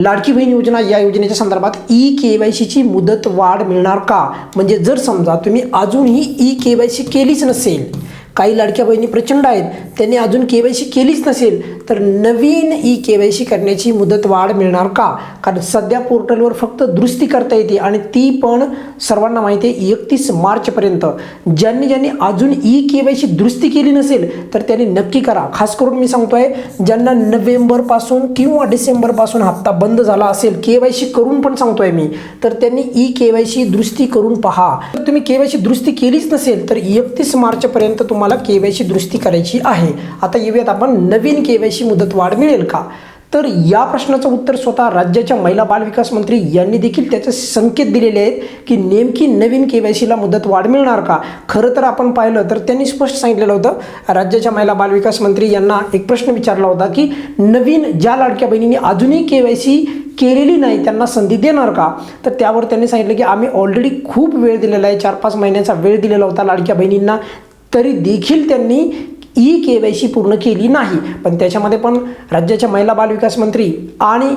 लाडकी बहीण योजना या योजनेच्या संदर्भात KYCची मुदत वाढ मिळणार का? म्हणजे जर समजा तुम्ही अजूनही KYC केलीच नसेल, काही लाडक्या बहिणी प्रचंड आहेत, त्यांनी अजून KYC केलीच नसेल, तर नवीन KYC करण्याची मुदत वाढ मिळणार का? कारण सध्या पोर्टलवर फक्त दुरुस्ती करता येते आणि ती पण सर्वांना माहिती आहे 31 मार्चपर्यंत. ज्यांनी अजून KYC दुरुस्ती केली नसेल तर त्यांनी नक्की करा. खास करून मी सांगतोय, ज्यांना नोव्हेंबरपासून किंवा डिसेंबरपासून हप्ता बंद झाला असेल, KYC करून पण सांगतोय मी, तर त्यांनी KYC दुरुस्ती करून पहा. जर तुम्ही KYC दुरुस्ती केलीच नसेल तर 31 मार्चपर्यंत तुम्हाला KYC दुरुस्ती करायची आहे. आता येऊयात आपण नवीन KYC मुदत वाढ मिळेल का? तर या प्रश्नाचं उत्तर स्वतः राज्याच्या महिला बाल विकास मंत्री यांनी देखील त्याचे संकेत दिलेले आहेत की नेमकी नवीन KYCला मुदत वाढ मिळणार का. खरं तर आपण पाहिलं तर त्यांनी स्पष्ट सांगितलेलं होतं, राज्याच्या महिला बाल विकास मंत्री यांना एक प्रश्न विचारला होता की नवीन ज्या लाडक्या बहिणींनी अजूनही KYC केलेली नाही त्यांना संधी देणार का? तर त्यावर त्यांनी सांगितलं की आम्ही ऑलरेडी खूप वेळ दिलेला आहे, 4-5 महिन्याचा वेळ दिलेला होता लाडक्या बहिणींना, तरी देखील त्यांनी KYC पूर्ण केली नाही. पण त्याच्यामध्ये पण राज्याच्या महिला बाल विकास मंत्री आणि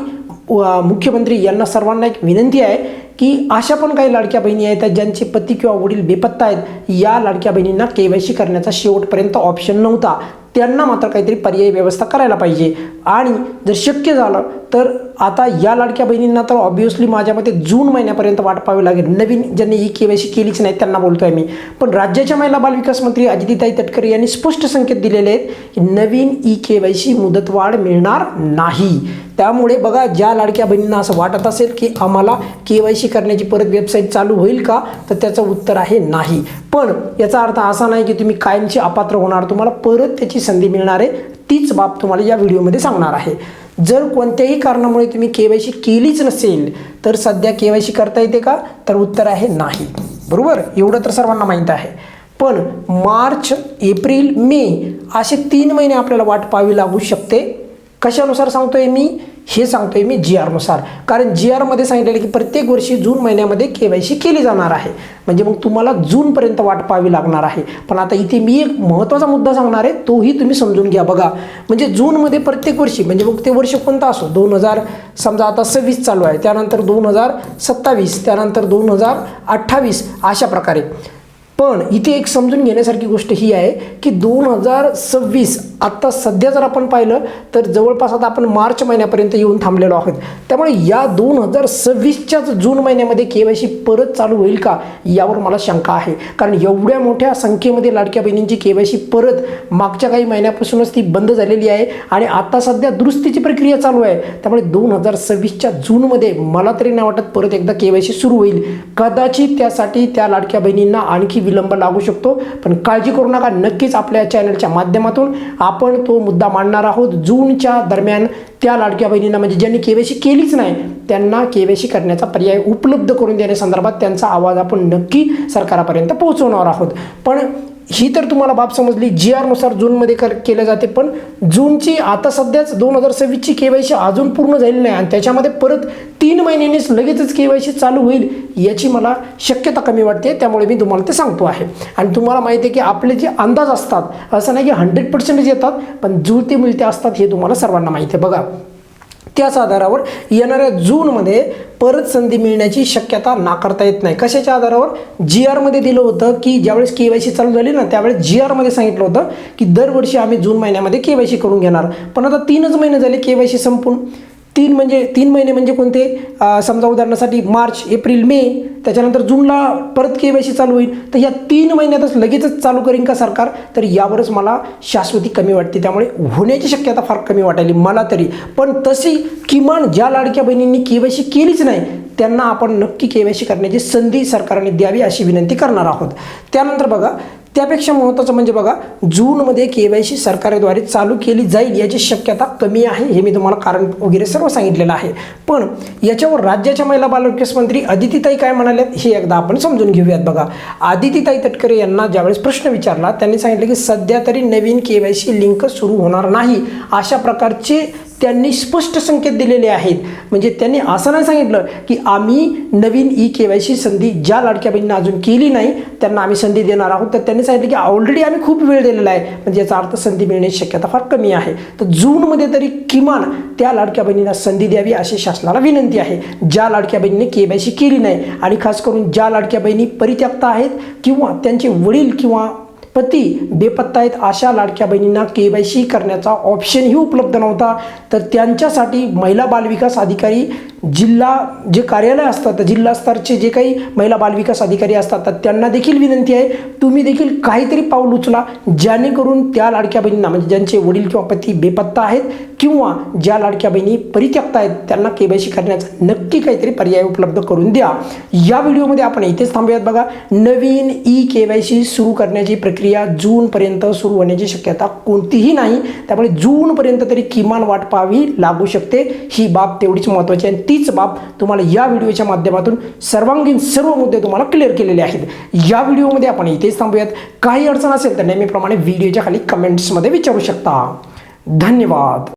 मुख्यमंत्री यांना सर्वांना एक विनंती आहे की अशा पण काही लाडक्या बहिणी आहेत ज्यांचे पती किंवा वडील बेपत्ता आहेत, या लाडक्या बहिणींना KYC करण्याचा शेवटपर्यंत ऑप्शन नव्हता, त्यांना मात्र काहीतरी पर्यायी व्यवस्था करायला पाहिजे. आणि जर शक्य झालं तर आता या लाडक्या बहिणींना तर ऑब्व्हियसली माझ्या मते जून महिन्यापर्यंत वाट पाहावी लागेल. नवीन ज्यांनी KYC केलीच नाही त्यांना बोलतोय मी. पण राज्याच्या महिला बाल विकास मंत्री अदितीताई तटकरे यांनी स्पष्ट संकेत दिलेले आहेत की नवीन KYC मुदतवाढ मिळणार नाही. त्यामुळे बघा, ज्या लाडक्या बहिणींना असं वाटत असेल की आम्हाला KYC करण्याची परत वेबसाईट चालू होईल का, तर त्याचं उत्तर आहे नाही. पण याचा अर्थ असा नाही की तुम्ही कायमची अपात्र होणार, तुम्हाला परत त्याची संधी मिळणार आहे. तीच बाब तुम्हाला या व्हिडिओमध्ये सांगणार आहे. जर कोणत्याही कारणामुळे तुम्ही KYC केलीच नसेल तर सध्या KYC करता येते का? तर उत्तर आहे नाही. बरोबर, एवढं तर सर्वांना माहीत आहे. पण मार्च, एप्रिल, मे असे 3 महिने आपल्याला वाट पाहावी लागू शकते. कशानुसार सांगतोय मी? हे सांगतोय मी GR नुसार. कारण GR मध्ये सांगितलेलं की प्रत्येक वर्षी जून महिन्यामध्ये KYC केली जाणार आहे. म्हणजे मग तुम्हाला जूनपर्यंत वाट पाहावी लागणार आहे. पण आता इथे मी एक महत्त्वाचा मुद्दा सांगणार आहे, तोही तुम्ही समजून घ्या. बघा, म्हणजे जूनमध्ये प्रत्येक वर्षी, म्हणजे मग ते वर्ष कोणतं असो, 2000 समजा आता 26 चालू आहे, त्यानंतर 2027, त्यानंतर 2028 अशा प्रकारे. पण इथे एक समजून घेण्यासारखी गोष्ट ही आहे की 2026 आत्ता सध्या जर आपण पाहिलं तर जवळपास आता आपण मार्च महिन्यापर्यंत येऊन थांबलेलो आहोत. त्यामुळे या 2026च्याच जून महिन्यामध्ये KYC परत चालू होईल का, यावर मला शंका आहे. कारण एवढ्या मोठ्या संख्येमध्ये लाडक्या बहिणींची KYC परत मागच्या काही महिन्यापासूनच ती बंद झालेली आहे आणि आता सध्या दुरुस्तीची प्रक्रिया चालू आहे. त्यामुळे 2026च्या जूनमध्ये मला तरी नाही वाटत परत एकदा KYC सुरू होईल. कदाचित त्यासाठी त्या लाडक्या बहिणींना आणखी विलंब लागू शकतो. पण काळजी करू नका, नक्कीच आपल्या चॅनलच्या माध्यमातून आपण तो मुद्दा मांडणार आहोत. जूनच्या दरम्यान त्या लाडक्या बहिणींना, म्हणजे ज्यांनी KYC केलीच नाही त्यांना KYC करण्याचा पर्याय उपलब्ध करून देण्यासंदर्भात त्यांचा आवाज आपण नक्की सरकारापर्यंत पोहोचवणार आहोत. पण ही तर तुम्हाला बाब समजली, GR नुसार जूनमध्ये केले जाते. पण जूनची आता सध्याच 2026ची KYC अजून पूर्ण झालेली नाही आणि त्याच्यामध्ये परत 3 महिन्यांनीच लगेचच KYC चालू होईल याची मला शक्यता कमी वाटते. त्यामुळे मी तुम्हाला ते सांगतो आहे. आणि तुम्हाला माहिती आहे की आपले जे अंदाज असतात असं नाही की 100% येतात, पण जुळते मिळते असतात, हे तुम्हाला सर्वांना माहिती आहे. बघा, त्याच आधारावर येणाऱ्या जूनमध्ये परत संधी मिळण्याची शक्यता नाकारता येत नाही. कशाच्या आधारावर? GR मध्ये दिलं होतं की ज्यावेळेस KYC चालू झाली ना, त्यावेळेस GR मध्ये सांगितलं होतं की दरवर्षी आम्ही जून महिन्यामध्ये KYC करून घेणार. पण आता 3च महिने झाले KYC संपून. 3 महिने म्हणजे कोणते? समजा उदाहरणासाठी मार्च, एप्रिल, मे, त्याच्यानंतर जूनला परत KYC चालू होईल. तर या 3 महिन्यातच लगेचच चालू करीन का सरकार? तर यावरच मला शाश्वती कमी वाटते. त्यामुळे होण्याची शक्यता फार कमी वाटायली मला तरी. पण तशी किमान ज्या लाडक्या बहिणींनी KYC केलीच नाही त्यांना आपण नक्की KYC करण्याची संधी सरकारने द्यावी अशी विनंती करणार आहोत. त्यानंतर बघा, त्यापेक्षा महत्त्वाचं म्हणजे बघा, जूनमध्ये KYC सरकारद्वारे चालू केली जाईल याची शक्यता कमी आहे. हे मी तुम्हाला कारण वगैरे सर्व सांगितलेलं आहे. पण याच्यावर राज्याच्या महिला बाल विकास मंत्री अदितीताई काय म्हणाल्या हे एकदा आपण समजून घेऊयात. बघा, अदितीताई तटकरे यांना ज्यावेळेस प्रश्न विचारला त्यांनी सांगितलं की सध्या तरी नवीन KYC लिंक सुरू होणार नाही अशा प्रकारचे त्यांनी स्पष्ट संकेत दिलेले आहेत. म्हणजे त्यांनी असं नाही सांगितलं की आम्ही नवीन KYC संधी ज्या लाडक्या बहिणींना अजून केली नाही त्यांना आम्ही संधी देणार आहोत, तर त्यांनी सांगितलं की ऑलरेडी आम्ही खूप वेळ दिलेला आहे, म्हणजे याचा अर्थ संधी मिळण्याची शक्यता फार कमी आहे. तर जूनमध्ये तरी किमान त्या लाडक्या बहिणींना संधी द्यावी अशी शासनाला विनंती आहे, ज्या लाडक्या बहिणीने KYC केली नाही. आणि खास करून ज्या लाडक्या बहिणी परित्यक्ता आहेत किंवा त्यांचे वडील किंवा पती बेपत्ता आहेत अशा लाडक्या बहिणींना KYC करण्याचा ऑप्शनही उपलब्ध नव्हता. तर त्यांच्यासाठी महिला बालविकास अधिकारी जिल्हा जे कार्यालय असतात, जिल्हा स्तरचे जे काही महिला बालविकास अधिकारी असतात, तर त्यांना देखील विनंती आहे तुम्ही देखील काहीतरी पाऊल उचला, जेणेकरून त्या लाडक्या बहिणींना म्हणजे ज्यांचे वडील किंवा पती बेपत्ता आहेत किंवा ज्या लाडक्या बहिणी परित्यक्त आहेत त्यांना KYC करण्याचा नक्की काहीतरी पर्याय उपलब्ध करून द्या. या व्हिडिओमध्ये आपण इथेच थांबूयात. बघा, नवीन KYC सुरू करण्याची प्रक्रिया जूनपर्यंत सुरू होण्याची शक्यता कोणतीही नाही, त्यामुळे जूनपर्यंत तरी किमान वाट पाहावी लागू शकते. ही बाब तेवढीच महत्त्वाची आहे. तीच बाब तुम्हाला या व्हिडिओच्या माध्यमातून सर्वांगीण सर्व मुद्दे तुम्हाला क्लिअर केलेले आहेत. या व्हिडिओमध्ये आपण इथेच थांबूयात. काही अडचण असेल तर नेहमीप्रमाणे व्हिडिओच्या खाली कमेंट्समध्ये विचारू शकता. धन्यवाद.